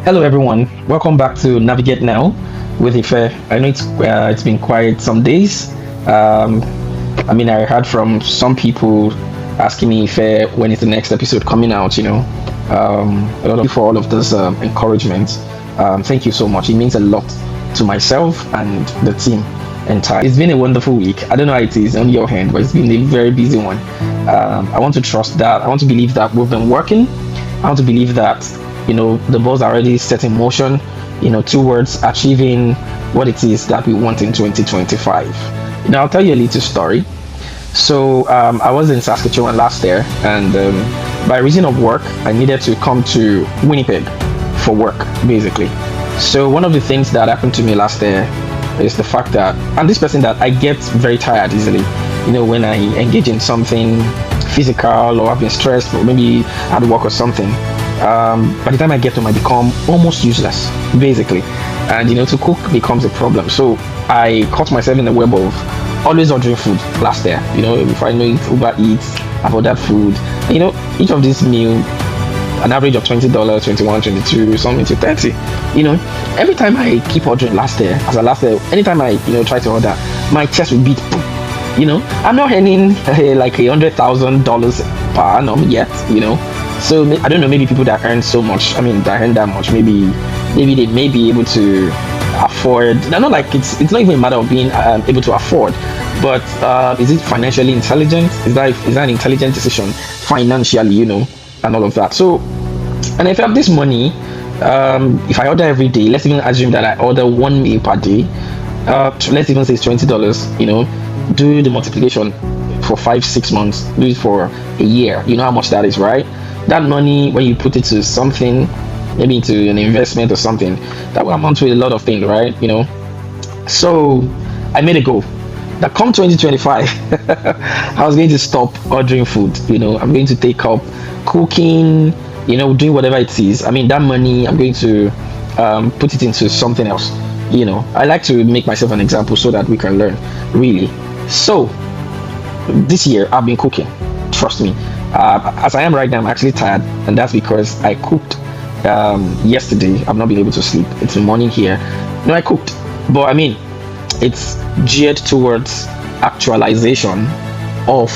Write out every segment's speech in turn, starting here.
Hello, everyone. Welcome back to Navigate Now with Ife. I know it's been quite some days. Um, I heard from some people asking me Ife when is the next episode coming out. A lot of for all of this encouragement. Thank you so much. It means a lot to myself and the team entire. It's been a wonderful week. I don't know how it is on your hand, but it's been a very busy one. I want to trust that. I want to believe that we've been working. I want to believe that the balls are already set in motion, towards achieving what it is that we want in 2025. I'll tell you a little story. So I was in Saskatchewan last year, and by reason of work, I needed to come to Winnipeg for work, basically. So one of the things that happened to me last year is the fact that I'm this person that I get very tired easily. When I engage in something physical or I've been stressed or maybe at work or something, by the time I get home, I become almost useless, basically. And to cook becomes a problem. So I caught myself in the web of always ordering food last year. If I know it, Uber Eats, I've ordered food. Each of these meal, an average of $20, 21, 22, something to 30. Every time I keep ordering last year, anytime I try to order, my chest will beat. I'm not earning like $100,000 per annum yet. So I don't know, maybe people that earn so much, that earn that much, maybe they may be able to afford. Not like it's not even a matter of being able to afford, but is it financially intelligent? Is that an intelligent decision financially, and all of that? So, and if I have this money, if I order every day, let's even assume that I order one meal per day, let's even say it's $20, do the multiplication for 5-6 months, do it for a year, you know how much that is, right? That money, when you put it to something, maybe into an investment or something, that will amount to a lot of things, right? So I made a goal that come 2025 I was going to stop ordering food. I'm going to take up cooking, doing whatever it is. That money I'm going to put it into something else. I like to make myself an example so that we can learn, really. So this year I've been cooking, trust me. As I am right now, I'm actually tired, and that's because I cooked yesterday. I've not been able to sleep. It's the morning here. I cooked, but it's geared towards actualization of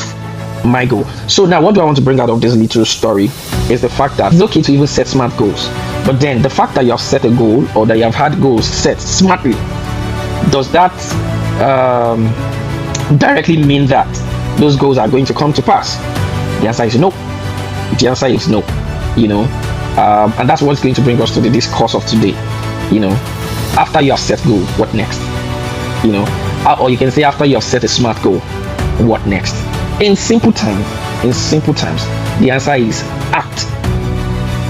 my goal. So now, what do I want to bring out of this little story is the fact that it's okay to even set smart goals, but then the fact that you have set a goal or that you have had goals set smartly, does that directly mean that those goals are going to come to pass? The answer is no. The answer is no. And that's what's going to bring us to the discourse of today. After you have set goal, what next? Or you can say after you have set a smart goal, what next? In simple terms, the answer is act.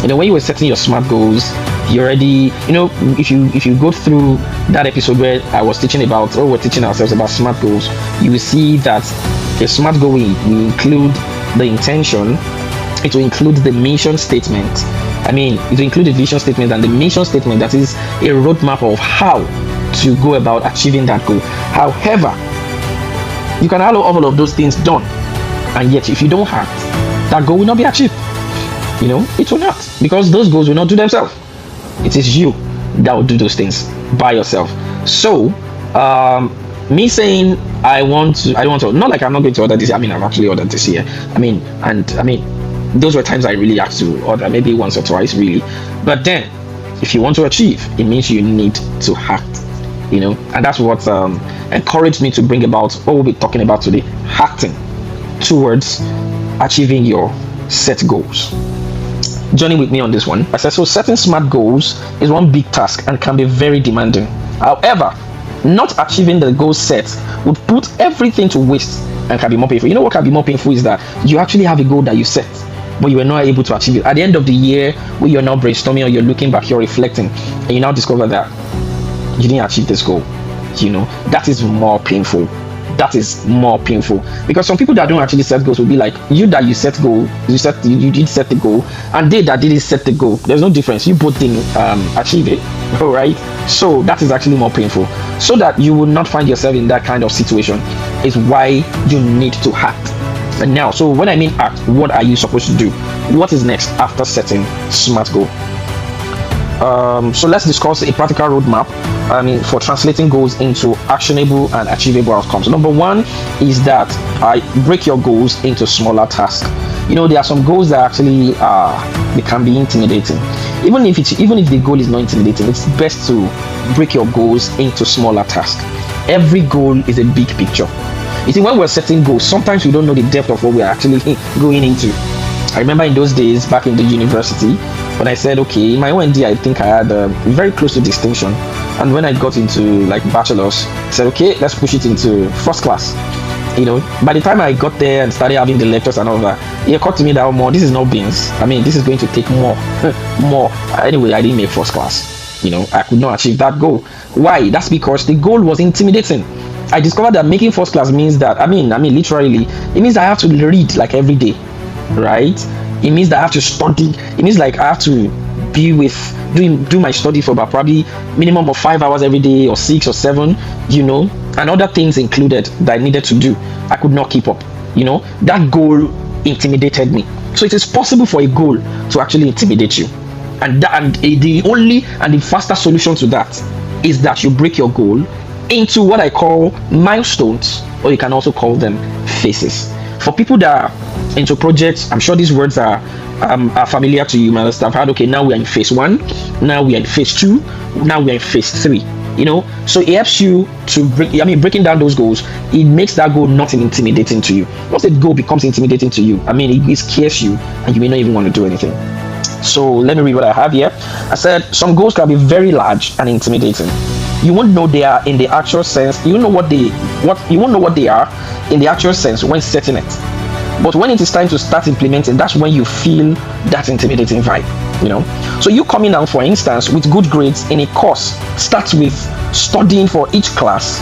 When you were setting your smart goals, you already, if you go through that episode where I was teaching about, or we're teaching ourselves about smart goals, you will see that a smart goal will include the intention, it will include the mission statement. It will include the vision statement and the mission statement, that is a roadmap of how to go about achieving that goal. However, you can have all of those things done, and yet if you don't act, that goal will not be achieved. It will not, because those goals will not do themselves. It is you that will do those things by yourself. So me saying I don't want to, not like I'm not going to order this year. I've actually ordered this year. Those were times I really had to order, maybe once or twice, really. But then, if you want to achieve, it means you need to act. And that's what encouraged me to bring about what we'll be talking about today: acting towards achieving your set goals. Journey with me on this one. I said, so setting smart goals is one big task and can be very demanding. However, not achieving the goal set would put everything to waste and can be more painful. What can be more painful is that you actually have a goal that you set, but you were not able to achieve it. At the end of the year, when you're now brainstorming or you're looking back, you're reflecting, and you now discover that you didn't achieve this goal. That is more painful. That is more painful, because some people that don't actually set goals will be like, you that you set goal, you did set the goal, and they that didn't set the goal, there's no difference. You both didn't achieve it. All right. So that is actually more painful. So that you will not find yourself in that kind of situation is why you need to act. And now, so when I mean act, what are you supposed to do? What is next after setting smart goal? So let's discuss a practical roadmap, for translating goals into actionable and achievable outcomes. Number one is that I break your goals into smaller tasks. There are some goals that actually they can be intimidating. Even if the goal is not intimidating, it's best to break your goals into smaller tasks. Every goal is a big picture. You see, when we're setting goals, sometimes we don't know the depth of what we're actually going into. I remember in those days back in the university, when I said, okay, in my OND, I think I had very close to distinction. And when I got into like bachelor's, I said, okay, let's push it into first class. By the time I got there and started having the lectures and all that, it occurred to me that, oh, more, this is not beans. This is going to take more. Anyway, I didn't make first class. I could not achieve that goal. Why? That's because the goal was intimidating. I discovered that making first class means that, literally, it means I have to read like every day, right? It means that I have to study. It means like I have to be do my study for about probably minimum of 5 hours every day, or 6 or 7, and other things included that I needed to do. I could not keep up. That goal intimidated me. So it is possible for a goal to actually intimidate you. And the only and the faster solution to that is that you break your goal into what I call milestones, or you can also call them phases. For people that are into projects, I'm sure these words are familiar to you. You must have heard, okay, now we are in phase 1, now we are in phase 2, now we are in phase 3. So it helps you to breaking down those goals. It makes that goal not intimidating to you. Once a goal becomes intimidating to you, it scares you, and you may not even want to do anything. So let me read what I have here. I said some goals can be very large and intimidating. You won't know they are in the actual sense. You won't know what they are in the actual sense when setting it. But when it is time to start implementing, that's when you feel that intimidating vibe. So you coming out, for instance, with good grades in a course starts with studying for each class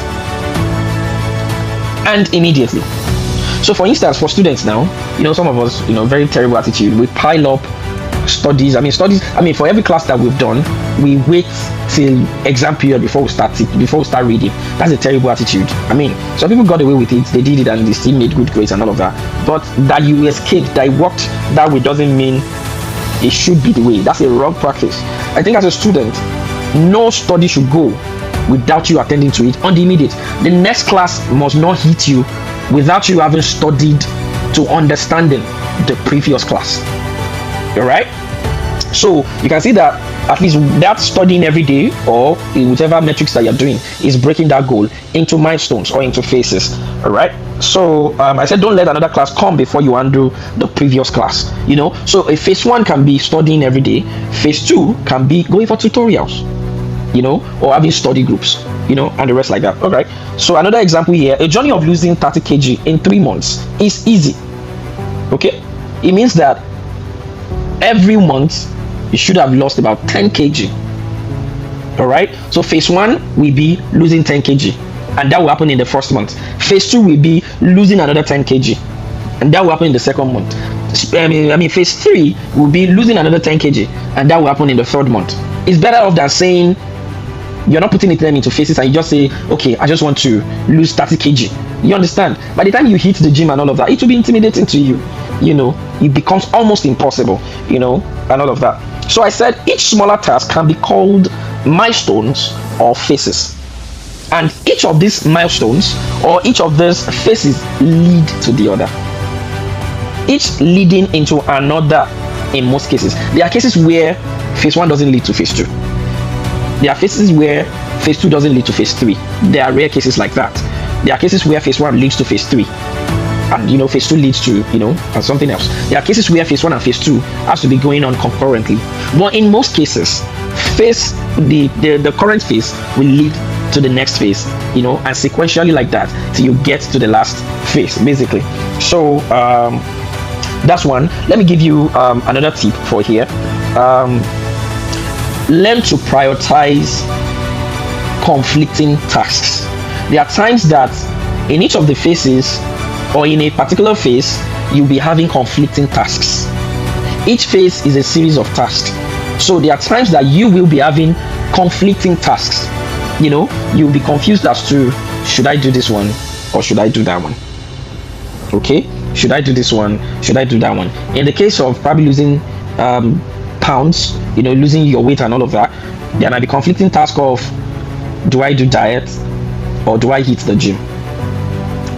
and immediately. So for instance, for students now, some of us, very terrible attitude. We pile up studies. For every class that we've done, we wait till exam period before we start reading. That's a terrible attitude. Some people got away with it, they did it, and they still made good grades and all of that. But that you escaped, that it worked that way, doesn't mean it should be the way. That's a wrong practice. I think as a student, no study should go without you attending to it on the immediate. The next class must not hit you without you having studied to understanding the previous class. All right? So you can see that at least that studying every day, or in whichever metrics that you're doing, is breaking that goal into milestones or into phases. All right? So I said don't let another class come before you undo the previous class. So a phase 1 can be studying every day. Phase 2 can be going for tutorials, or having study groups, and the rest like that. All right? So another example here, a journey of losing 30 kg in 3 months is easy. Okay? It means that every month you should have lost about 10 kg. All right? So phase 1 will be losing 10 kg, and that will happen in the first month. Phase 2 will be losing another 10 kg, and that will happen in the second month. Phase 3 will be losing another 10 kg, and that will happen in the third month. It's better off than saying you're not putting it into phases and you just say, okay, I just want to lose 30 kg. You understand? By the time you hit the gym and all of that, it will be intimidating to you. It becomes almost impossible, and all of that. So I said each smaller task can be called milestones or phases. And each of these milestones or each of these phases lead to the other. Each leading into another in most cases. There are cases where phase 1 doesn't lead to phase 2. There are cases where phase 2 doesn't lead to phase 3. There are rare cases like that. There are cases where phase 1 leads to phase 3. And phase 2 leads to and something else. There are cases where phase 1 and phase 2 has to be going on concurrently. But in most cases, the current phase will lead to the next phase, and sequentially like that till you get to the last phase, basically. So that's one. Let me give you another tip for here. Learn to prioritize conflicting tasks. There are times that in each of the phases, or in a particular phase, you'll be having conflicting tasks. Each phase is a series of tasks. So there are times that you will be having conflicting tasks. You'll be confused as to, should I do this one or should I do that one? Okay? Should I do this one? Should I do that one? In the case of probably losing 30 pounds, losing your weight and all of that. There might be conflicting task of, do I do diet, or do I hit the gym,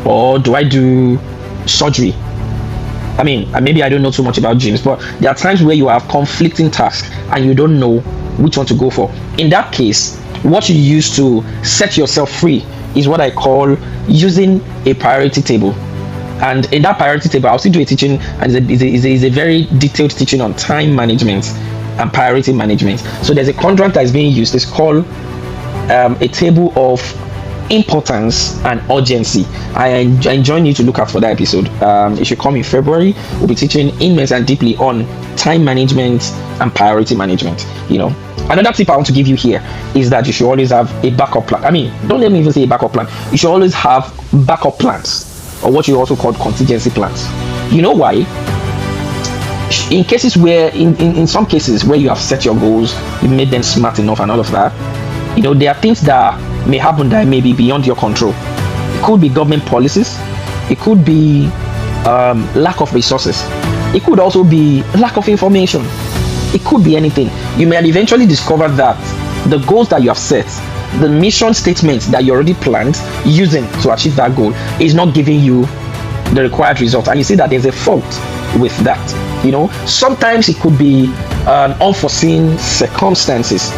or do I do surgery? I mean, maybe I don't know too much about gyms, but there are times where you have conflicting tasks and you don't know which one to go for. In that case, what you use to set yourself free is what I call using a priority table. And in that priority table, I'll still do a teaching, and it's a very detailed teaching on time management and priority management. So there's a quadrant that is being used. It's called a table of importance and urgency. I join you to look out for that episode. It should come in February. We'll be teaching immense and deeply on time management and priority management. Another tip I want to give you here is that you should always have a backup plan. I mean, don't let me even say a backup plan. You should always have backup plans, or what you also call contingency plans. You know why? In cases where, in some cases where you have set your goals, you made them smart enough and all of that, there are things that may happen that may be beyond your control. It could be government policies. It could be lack of resources. It could also be lack of information. It could be anything. You may eventually discover that the goals that you have set, the mission statements that you already planned using to achieve that goal, is not giving you the required result, and you see that there's a fault with that. Sometimes it could be unforeseen circumstances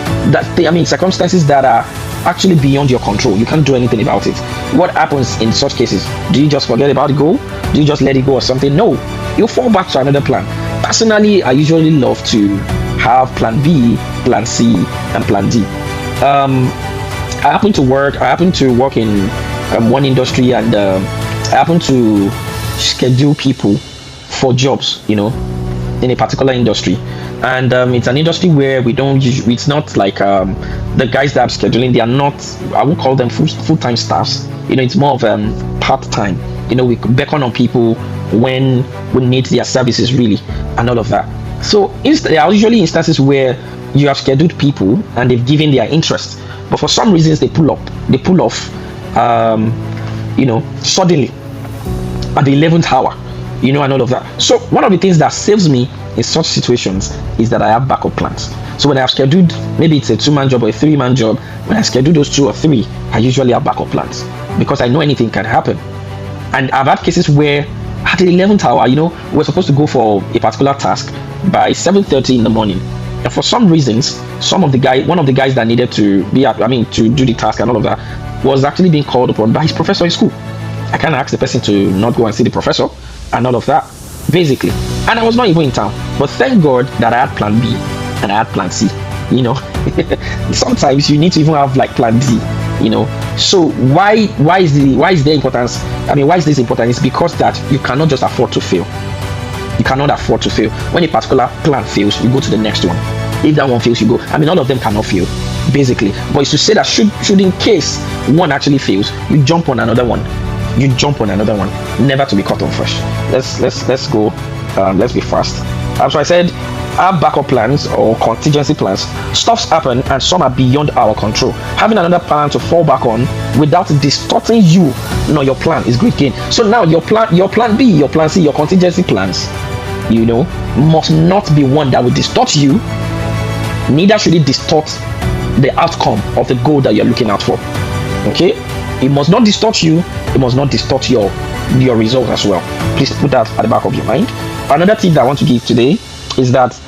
circumstances that are actually beyond your control. You can't do anything about it. What happens in such cases? Do you just forget about the goal? Do you just let it go or something? No, you fall back to another plan. Personally, I usually love to have plan B, plan C, and plan D. I happen to work in one industry, and I happen to schedule people for jobs, in a particular industry. And it's an industry where we don't usually, it's not like the guys that I'm scheduling, they are not, I won't call them full-time staffs. It's more of part-time. We beckon on people when we need their services, really, and all of that. So there are usually instances where you have scheduled people and they've given their interest, but for some reasons they pull off suddenly at the 11th hour, and all of that. So one of the things that saves me in such situations is that I have backup plans. So when I have scheduled, maybe it's a 2-man job or a 3-man job, when I schedule those 2 or 3, I usually have backup plans, because I know anything can happen. And I've had cases where at the 11th hour, we're supposed to go for a particular task by 7:30 in the morning, and for some reasons, one of the guys that needed to to do the task and all of that, was actually being called upon by his professor in school. I can't ask the person to not go and see the professor and all of that, basically. And I was not even in town, but thank God that I had plan B and I had plan C. Sometimes you need to even have like plan D. So why is there importance? Why is this important? It's because that you cannot just afford to fail. You cannot afford to fail. When a particular plan fails, you go to the next one. If that one fails, you go. All of them cannot fail, basically. But it's to say that should in case one actually fails, you jump on another one. Never to be caught on fresh. Let's go. Let's be fast. So I said, have backup plans or contingency plans. Stuffs happen and some are beyond our control. Having another plan to fall back on without distorting your plan is great gain. So now your plan B, your plan C, your contingency plans, must not be one that will distort you. Neither should it distort the outcome of the goal that you're looking out for. Okay? It must not distort you. It must not distort your results as well. Please put that at the back of your mind. Another tip that I want to give today is that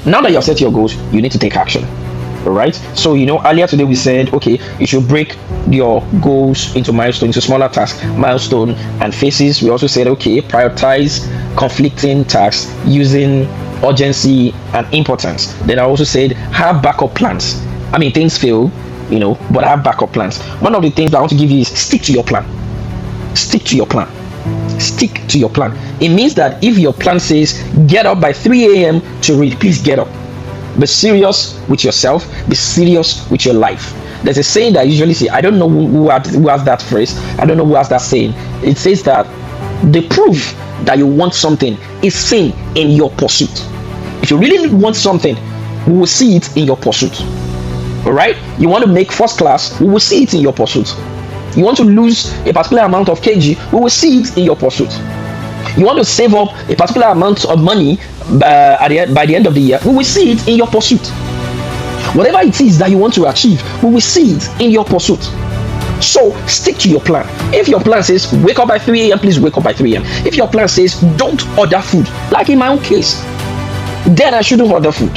now that you have set your goals, you need to take action. All right. So earlier today we said, okay, you should break your goals into milestones, into smaller tasks, milestone and phases. We also said, okay, prioritize conflicting tasks using urgency and importance. Then I also said, have backup plans. Things fail, but have backup plans. One of the things that I want to give you is stick to your plan. Stick to your plan. It means that if your plan says get up by 3 a.m. to read, please get up. Be serious with yourself. Be serious with your life. There's a saying that I usually say, I don't know who has that phrase. I don't know who has that saying. It says that the proof that you want something is seen in your pursuit. If you really want something, we will see it in your pursuit. All right? You want to make first class, we will see it in your pursuit. You want to lose a particular amount of kg, we will see it in your pursuit. You want to save up a particular amount of money by the end of the year, we will see it in your pursuit. Whatever it is that you want to achieve, we will see it in your pursuit. So stick to your plan. If your plan says wake up by 3 a.m., please wake up by 3 a.m. If your plan says don't order food, like in my own case, then I shouldn't order food.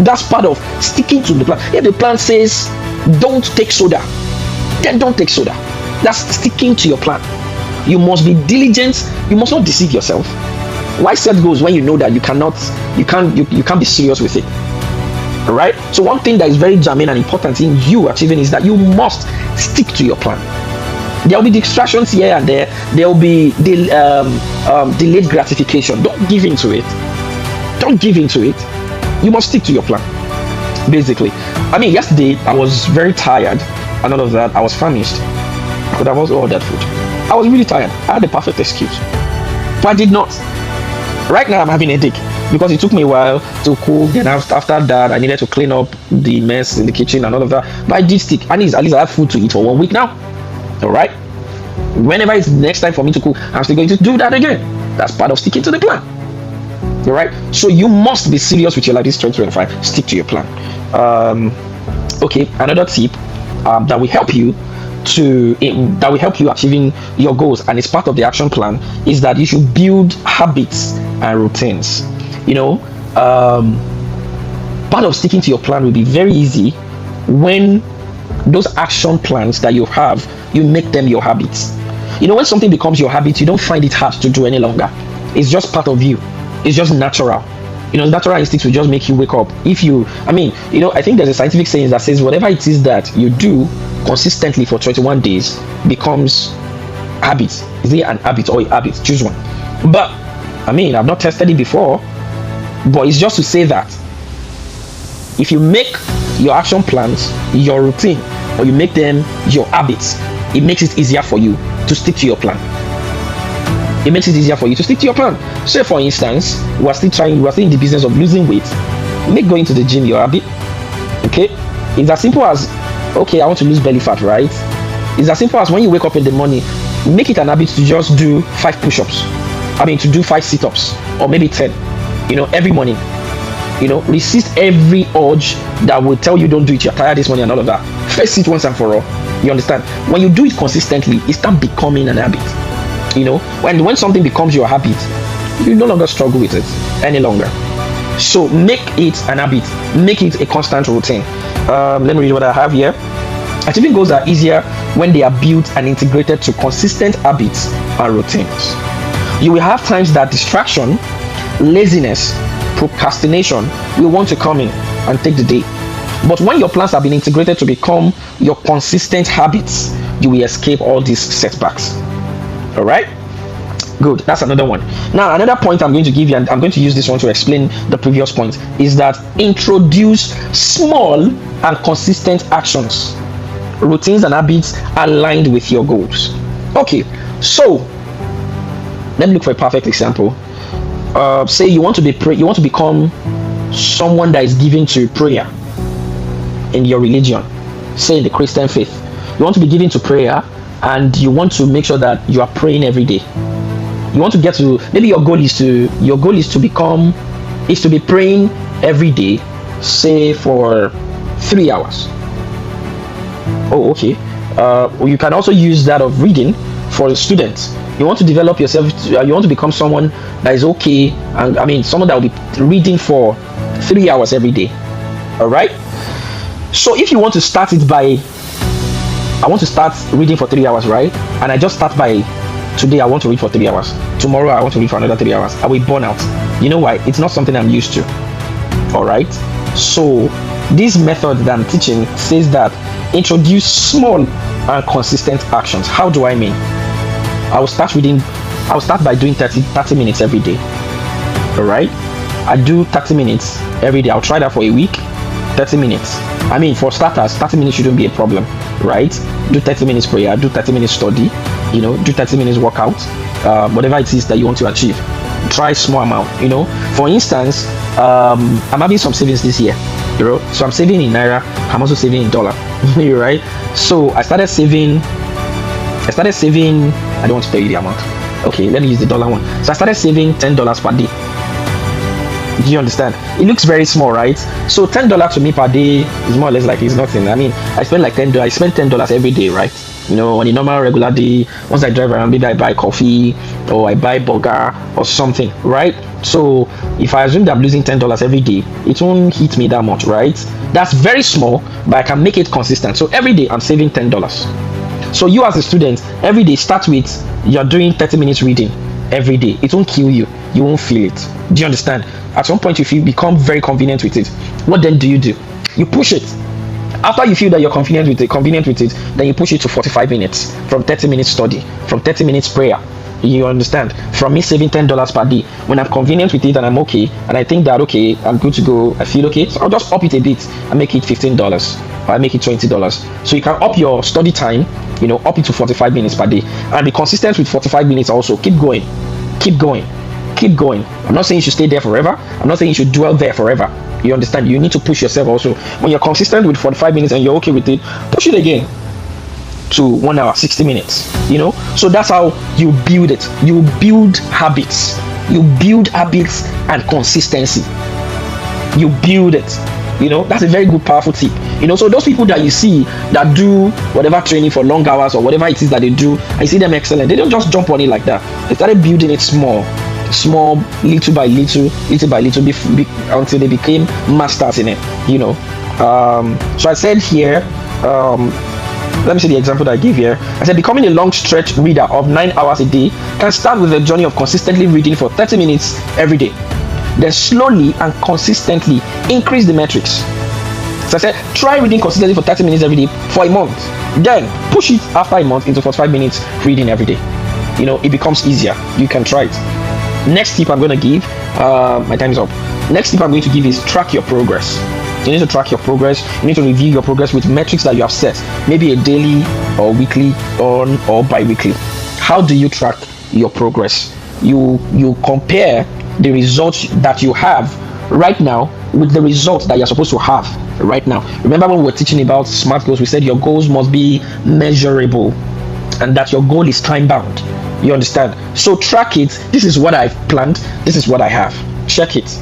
That's part of sticking to the plan. If the plan says don't take soda, then don't take soda. That's sticking to your plan. You must be diligent. You must not deceive yourself. Why set goals when you know that you can't be serious with it? All right. So one thing that is very germane and important in you achieving is that you must stick to your plan. There will be distractions here and there. There will be delayed gratification. Don't give in to it. Don't give in to it. You must stick to your plan. Basically, I mean, yesterday I was very tired and all of that. I was famished. I could have also ordered food. I was really tired. I had the perfect excuse, but I did not. Right now I'm having a headache because it took me a while to cook. Then after that, I needed to clean up the mess in the kitchen and all of that. But I did stick. At least I have food to eat for 1 week now. All right. Whenever it's next time for me to cook, I'm still going to do that again. That's part of sticking to the plan. All right. So you must be serious with your life this 2025. Stick to your plan. Okay. Another tip that will help you achieving your goals, and it's part of the action plan, is that you should build habits and routines. Part of sticking to your plan will be very easy when those action plans that you have, you make them your habits. When something becomes your habit, you don't find it hard to do any longer. It's just part of you. It's just natural. Natural instincts will just make you wake up. I think there's a scientific saying that says whatever it is that you do consistently for 21 days becomes habit. Is it an habit or a habit? Choose one. But I've not tested it before, but it's just to say that if you make your action plans your routine, or you make them your habits, it makes it easier for you to stick to your plan. It makes it easier for you to stick to your plan. Say for instance, we're still in the business of losing weight. Make going to the gym your habit. Okay? It's as simple as, okay, I want to lose belly fat, right? It's as simple as when you wake up in the morning, make it an habit to just do 5 push-ups. To do 5 sit-ups, or maybe 10, every morning. Resist every urge that will tell you don't do it, you're tired this morning and all of that. Face it once and for all. You understand? When you do it consistently, it starts becoming an habit. When something becomes your habit, you no longer struggle with it any longer. So make it an habit. Make it a constant routine. Let me read what I have here. Achieving goals are easier when they are built and integrated to consistent habits and routines. You will have times that distraction, laziness, procrastination will want to come in and take the day. But when your plans have been integrated to become your consistent habits, you will escape all these setbacks. All right? Good. That's another one. Now, another point I'm going to give you, and I'm going to use this one to explain the previous point, is that introduce small and consistent actions, routines and habits aligned with your goals. Okay, so let me look for a perfect example. Say you want to become someone that is given to prayer in your religion, say in the Christian faith. You want to be given to prayer, and you want to make sure that you are praying every day. You want to get to, maybe your goal is to be praying every day, say for 3 hours. Oh, okay. You can also use that of reading for students. You want to develop yourself, you want to become someone that is okay, and someone that will be reading for 3 hours every day. All right. So if you want to start it by, I want to start reading for 3 hours, right? And I just start by, today I want to read for 3 hours. Tomorrow I want to read for another 3 hours. I will burn out. You know why? It's not something I'm used to. All right. So this method that I'm teaching says that introduce small and consistent actions. How do I mean? I will start by doing 30 minutes every day. All right. I do 30 minutes every day. I'll try that for a week. 30 minutes. For starters, 30 minutes shouldn't be a problem, right? Do 30 minutes prayer, do 30 minutes study, do 30 minutes workout, whatever it is that you want to achieve. Try small amount, For instance, I'm having some savings this year, so I'm saving in Naira, I'm also saving in dollar, right? So I started saving, I don't want to tell you the amount. Okay, let me use the dollar one. So I started saving $10 per day. Do you understand? It looks very small, right? So $10 to me per day is more or less like it's nothing. I mean, I spend like $10. I spend $10 every day, right? On a normal regular day, once I drive around, maybe I buy coffee or I buy burger or something, right? So if I assume that I'm losing $10 every day, it won't hit me that much, right? That's very small, but I can make it consistent. So every day I'm saving $10. So you as a student, every day start with you're doing 30 minutes reading every day. It won't kill you. You won't feel it. Do you understand? At some point, if you become very convenient with it, what then do? You push it. After you feel that you're convenient with it, then you push it to 45 minutes from 30 minutes study, from 30 minutes prayer. You understand? From me saving $10 per day, when I'm convenient with it and I'm okay, and I think that okay, I'm good to go, I feel okay, so I'll just up it a bit and make it $15 or I make it $20. So you can up your study time, up it to 45 minutes per day, and be consistent with 45 minutes also. Keep going. I'm not saying you should stay there forever. I'm not saying you should dwell there forever. You understand? You need to push yourself also. When you're consistent with 45 minutes and you're okay with it, push it again to 1 hour, 60 minutes. So that's how you build it. You build habits. And consistency. You build it. That's a very good, powerful tip. So those people that you see that do whatever training for long hours or whatever it is that they do, I see them excellent. They don't just jump on it like that. They started building it small, little by little, until they became masters in it. So I said here, let me see the example that I give here. I said becoming a long stretch reader of 9 hours a day can start with a journey of consistently reading for 30 minutes every day. Then slowly and consistently increase the metrics. So I said try reading consistently for 30 minutes every day for a month. Then push it after a month into 45 minutes reading every day. It becomes easier. You can try it. Next tip I'm going to give, my time is up. Next tip I'm going to give is track your progress. You need to track your progress. You need to review your progress with metrics that you have set, maybe a daily or weekly or bi-weekly. How do you track your progress? You compare the results that you have right now with the results that you're supposed to have right now. Remember when we were teaching about SMART goals, we said your goals must be measurable and that your goal is time bound. You understand? So track it. This is what I've planned. This is what I have. Check it.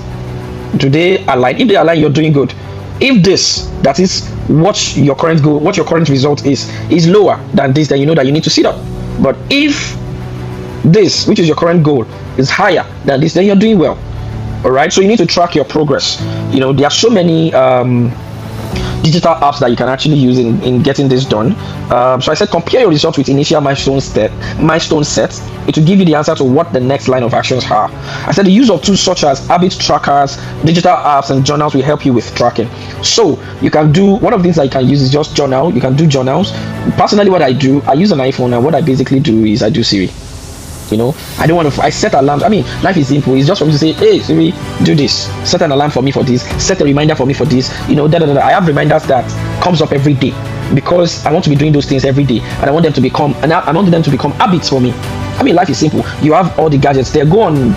Do they align? If they align, you're doing good. If this, that is what your current goal, what your current result is lower than this, then you know that you need to sit up. But if this, which is your current goal, is higher than this, then you're doing well. All right. So you need to track your progress. There are so many digital apps that you can actually use in getting this done. So I said compare your results with initial milestone set. It will give you the answer to what the next line of actions are. I said the use of tools such as habit trackers, digital apps, and journals will help you with tracking. So you can do, one of the things that you can use is just journal. You can do journals. Personally, what I do, I use an iPhone, and what I basically do is I do Siri. I don't want to, I set alarms. I mean, life is simple. It's just for me to say, hey Siri, do this, set an alarm for me for this, set a reminder for me for this, I have reminders that comes up every day because I want to be doing those things every day, and I want them to become habits for me. I mean, life is simple. You have all the gadgets there. Go on,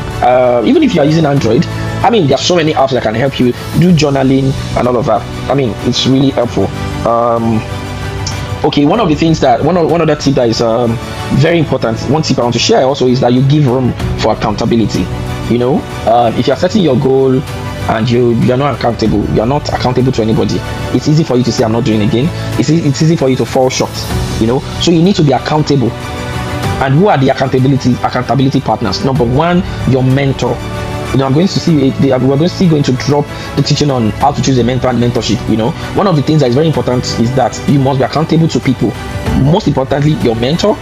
even if you are using Android, I mean, there are so many apps that can help you do journaling and all of that. I mean, it's really helpful. Okay, one other tip that is very important, one tip I want to share also is that you give room for accountability. If you're setting your goal and you're not accountable to anybody, it's easy for you to say I'm not doing it again. It's easy for you to fall short. So you need to be accountable. And who are the accountability partners? Number one, your mentor. I'm going to see we're going to drop the teaching on how to choose a mentor and mentorship. One of the things that is very important is that you must be accountable to people. Most importantly, your mentor.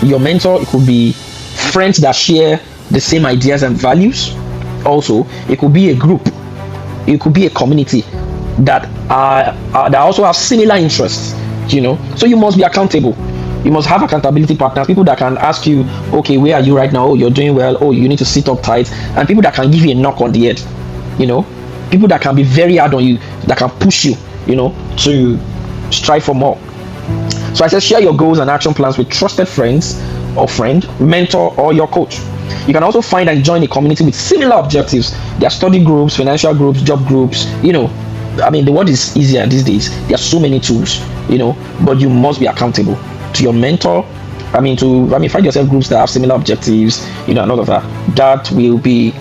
Your mentor, it could be friends that share the same ideas and values. Also, it could be a group, it could be a community that also have similar interests. So you must be accountable. You must have accountability partners, people that can ask you, okay, where are you right now? Oh, you're doing well. Oh, you need to sit up tight. And people that can give you a knock on the head. People that can be very hard on you, that can push you, to strive for more. So I said share your goals and action plans with trusted friends or friend, mentor, or your coach. You can also find and join a community with similar objectives. There are study groups, financial groups, job groups. I mean, the world is easier these days. There are so many tools, but you must be accountable to your mentor, find yourself groups that have similar objectives, and all of that. That will be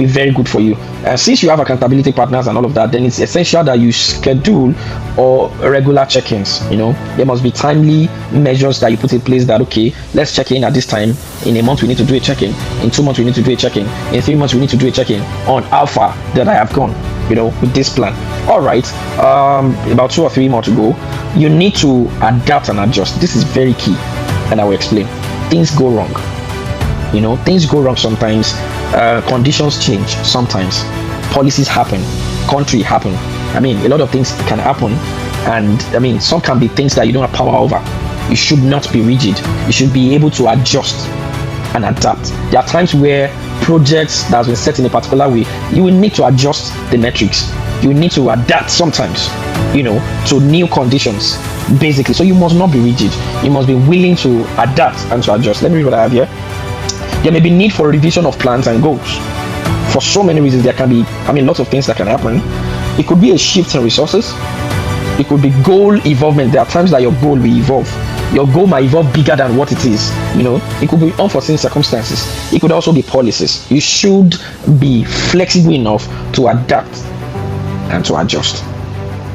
very good for you. Since you have accountability partners and all of that, then it's essential that you schedule or regular check-ins. There must be timely measures that you put in place that, okay, let's check in at this time. In a month we need to do a check-in. In 2 months we need to do a check-in. In 3 months we need to do a check-in on how far that I have gone, with this plan. All right, about 2 or 3 more to go. You need to adapt and adjust. This is very key, and I will explain. Things go wrong. Things go wrong sometimes. Conditions change sometimes. Policies happen. Country happen. A lot of things can happen, and some can be things that you don't have power over. You should not be rigid. You should be able to adjust and adapt. There are times where projects that have been set in a particular way, you will need to adjust the metrics. You will need to adapt sometimes, to new conditions, basically. So you must not be rigid. You must be willing to adapt and to adjust. Let me read what I have here. There may be need for revision of plans and goals. For so many reasons, there can be, lots of things that can happen. It could be a shift in resources. It could be goal evolvement. There are times that your goal will evolve. Your goal might evolve bigger than what it is. It could be unforeseen circumstances. It could also be policies. You should be flexible enough to adapt and to adjust.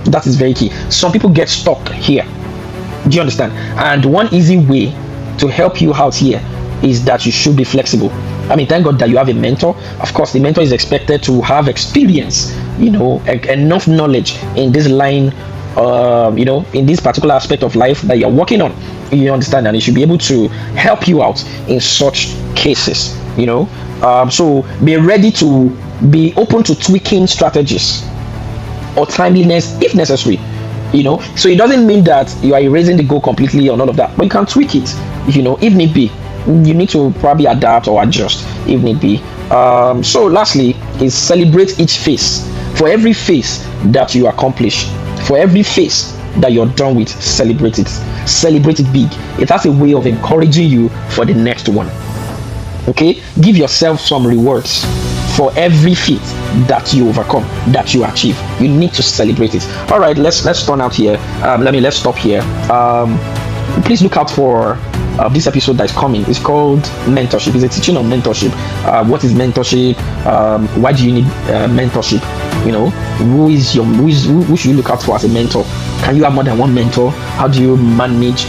That is very key. Some people get stuck here. Do you understand? And one easy way to help you out here is that you should be flexible. Thank God that you have a mentor. Of course, the mentor is expected to have experience, enough knowledge in this line, in this particular aspect of life that you're working on. You understand? And he should be able to help you out in such cases. So be ready to be open to tweaking strategies or timeliness if necessary. So it doesn't mean that you are erasing the goal completely or all of that, but you can tweak it, if need be. You need to probably adapt or adjust if need be. So lastly is celebrate each phase. For every phase that you accomplish, for every phase that you're done with, celebrate it big. It has a way of encouraging you for the next one. Okay, give yourself some rewards for every feat that you overcome, that you achieve. You need to celebrate it. All right, let's turn out here. Let's stop here. Please look out for this episode that is coming. It's called mentorship. It's a teaching on mentorship. What is mentorship? Why do you need mentorship? Who should you look out for as a mentor? Can you have more than one mentor? How do you manage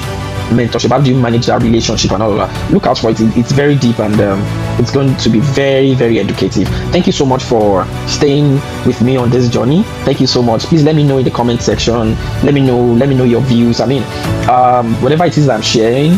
mentorship? How do you manage that relationship and all of that? Look out for it. It's very deep, and it's going to be very, very educative. Thank you so much for staying with me on this journey. Thank you so much. Please let me know in the comment section. Let me know your views. Whatever it is I'm sharing,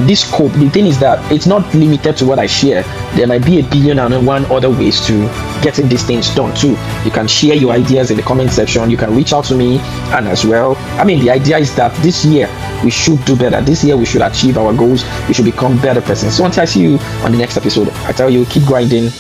this scope, the thing is that it's not limited to what I share. There might be a billion and one other ways to getting these things done too. You can share your ideas in the comment section. You can reach out to me, and as well, the idea is that this year we should do better. This year we should achieve our goals. We should become better persons. So until I see you on the next episode, I tell you, keep grinding.